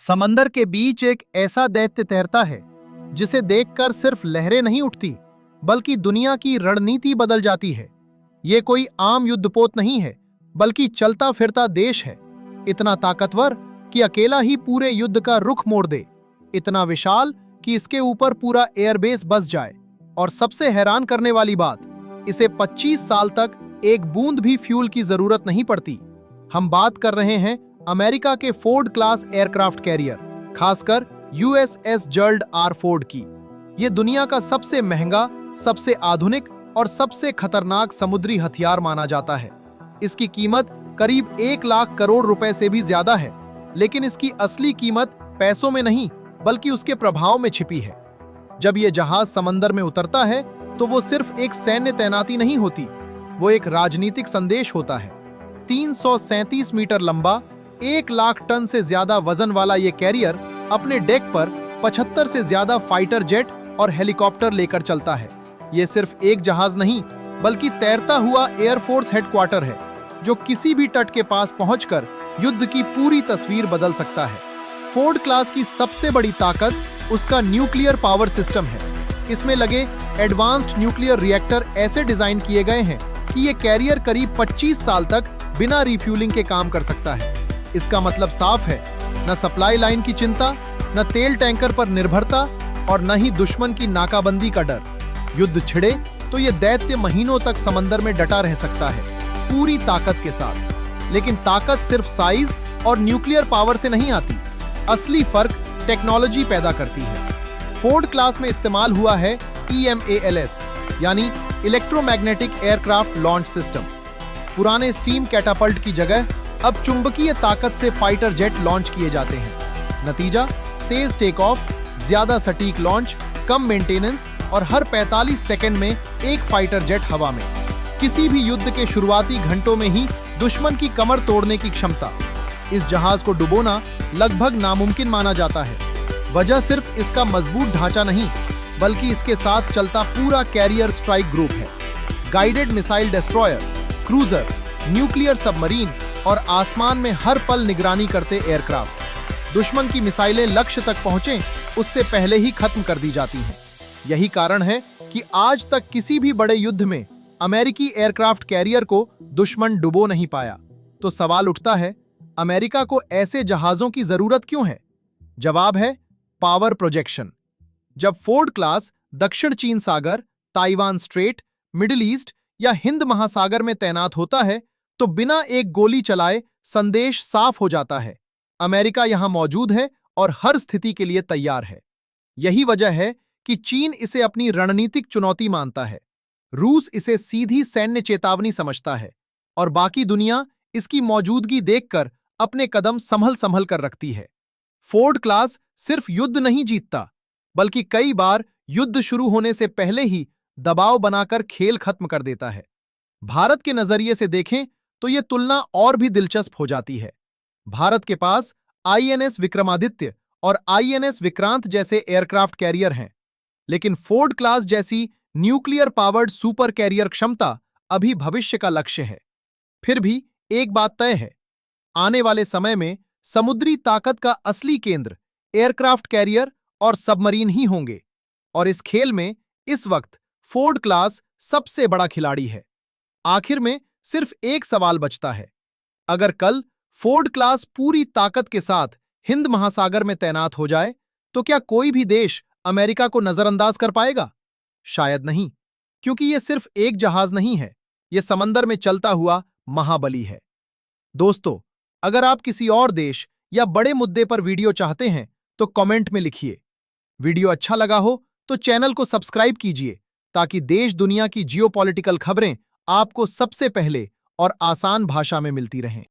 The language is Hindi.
समंदर के बीच एक ऐसा दैत्य तैरता है जिसे देखकर सिर्फ लहरें नहीं उठती बल्कि दुनिया की रणनीति बदल जाती है। ये कोई आम युद्धपोत नहीं है बल्कि चलता फिरता देश है, इतना ताकतवर कि अकेला ही पूरे युद्ध का रुख मोड़ दे, इतना विशाल कि इसके ऊपर पूरा एयरबेस बस जाए। और सबसे हैरान करने वाली बात, इसे 25 साल तक एक बूंद भी फ्यूल की जरूरत नहीं पड़ती। हम बात कर रहे हैं अमेरिका के फोर्ड क्लास एयरक्राफ्ट कैरियर, खासकर यूएसएस जर्ल्ड आर फोर्ड की। ये दुनिया का सबसे महंगा, सबसे आधुनिक और सबसे खतरनाक समुद्री हथियार माना जाता है। इसकी कीमत करीब 1 लाख करोड़ रुपए से भी ज्यादा है, लेकिन इसकी असली कीमत पैसों में नहीं बल्कि उसके प्रभाव में छिपी है। जब ये जहाज समंदर में उतरता है तो वो सिर्फ एक सैन्य तैनाती नहीं होती, वो एक राजनीतिक संदेश होता है। 337 मीटर लंबा, 1 लाख टन से ज्यादा वजन वाला ये कैरियर अपने डेक पर 75 से ज्यादा फाइटर जेट और हेलीकॉप्टर लेकर चलता है। ये सिर्फ एक जहाज नहीं बल्कि तैरता हुआ एयरफोर्स हेडक्वार्टर है, जो किसी भी तट के पास पहुंचकर युद्ध की पूरी तस्वीर बदल सकता है। फोर्ड क्लास की सबसे बड़ी ताकत उसका न्यूक्लियर पावर सिस्टम है। इसमें लगे एडवांस्ड न्यूक्लियर रिएक्टर ऐसे डिजाइन किए गए हैं कि ये कैरियर करीब 25 साल तक बिना रिफ्यूलिंग के काम कर सकता है। इसका मतलब साफ है, न सप्लाई लाइन की चिंता, न तेल टैंकर पर निर्भरता और न ही दुश्मन की नाकाबंदी का डर। युद्ध छिड़े तो ये दैत्य महीनों तक समंदर में डटा रह सकता है, पूरी ताकत के साथ। लेकिन ताकत सिर्फ साइज और न्यूक्लियर पावर से नहीं आती, असली फर्क टेक्नोलॉजी पैदा करती है। फोर्ड क्लास में इस्तेमाल हुआ है EMALS यानी इलेक्ट्रोमैग्नेटिक एयरक्राफ्ट लॉन्च सिस्टम। पुराने स्टीम कैटापल्ट की जगह अब चुंबकीय ताकत से फाइटर जेट लॉन्च किए जाते हैं। नतीजा, तेज टेक ऑफ, ज्यादा सटीक लॉन्च, कम मेंटेनेंस और हर 45 सेकंड में एक फाइटर जेट हवा में। किसी भी युद्ध के शुरुआती घंटों में ही दुश्मन की कमर तोड़ने की क्षमता। इस जहाज को डुबोना लगभग नामुमकिन माना जाता है। वजह सिर्फ इसका मजबूत ढांचा नहीं बल्कि इसके साथ चलता पूरा कैरियर स्ट्राइक ग्रुप है। Guided missile destroyer, cruiser, nuclear submarine और आसमान में हर पल निगरानी करते एयरक्राफ्ट। दुश्मन की मिसाइलें लक्ष्य तक पहुंचे उससे पहले ही खत्म कर दी जाती हैं। यही कारण है कि आज तक किसी भी बड़े युद्ध में अमेरिकी एयरक्राफ्ट कैरियर को दुश्मन डुबो नहीं पाया। तो सवाल उठता है, अमेरिका को ऐसे जहाजों की जरूरत क्यों है? जवाब है पावर प्रोजेक्शन। जब फोर्ड क्लास दक्षिण चीन सागर, ताइवान स्ट्रेट, मिडिल ईस्ट या हिंद महासागर में तैनात होता है तो बिना एक गोली चलाए संदेश साफ हो जाता है, अमेरिका यहां मौजूद है और हर स्थिति के लिए तैयार है। यही वजह है कि चीन इसे अपनी रणनीतिक चुनौती मानता है, रूस इसे सीधी सैन्य चेतावनी समझता है और बाकी दुनिया इसकी मौजूदगी देखकर अपने कदम संभल कर रखती है। फोर्ड क्लास सिर्फ युद्ध नहीं जीतता बल्कि कई बार युद्ध शुरू होने से पहले ही दबाव बनाकर खेल खत्म कर देता है। भारत के नजरिए से देखें तो यह तुलना और भी दिलचस्प हो जाती है। भारत के पास INS विक्रमादित्य और INS विक्रांत जैसे एयरक्राफ्ट कैरियर हैं, लेकिन फोर्ड क्लास जैसी न्यूक्लियर पावर्ड सुपर कैरियर क्षमता अभी भविष्य का लक्ष्य है। फिर भी एक बात तय है, आने वाले समय में समुद्री ताकत का असली केंद्र एयरक्राफ्ट कैरियर और सबमरीन ही होंगे। और इस खेल में इस वक्त फोर्ड क्लास सबसे बड़ा खिलाड़ी है। आखिर में सिर्फ एक सवाल बचता है, अगर कल फोर्ड क्लास पूरी ताकत के साथ हिंद महासागर में तैनात हो जाए तो क्या कोई भी देश अमेरिका को नजरअंदाज कर पाएगा? शायद नहीं, क्योंकि यह सिर्फ एक जहाज नहीं है, यह समंदर में चलता हुआ महाबली है। दोस्तों, अगर आप किसी और देश या बड़े मुद्दे पर वीडियो चाहते हैं तो कमेंट में लिखिए। वीडियो अच्छा लगा हो तो चैनल को सब्सक्राइब कीजिए ताकि देश दुनिया की जियोपॉलिटिकल खबरें आपको सबसे पहले और आसान भाषा में मिलती रहें।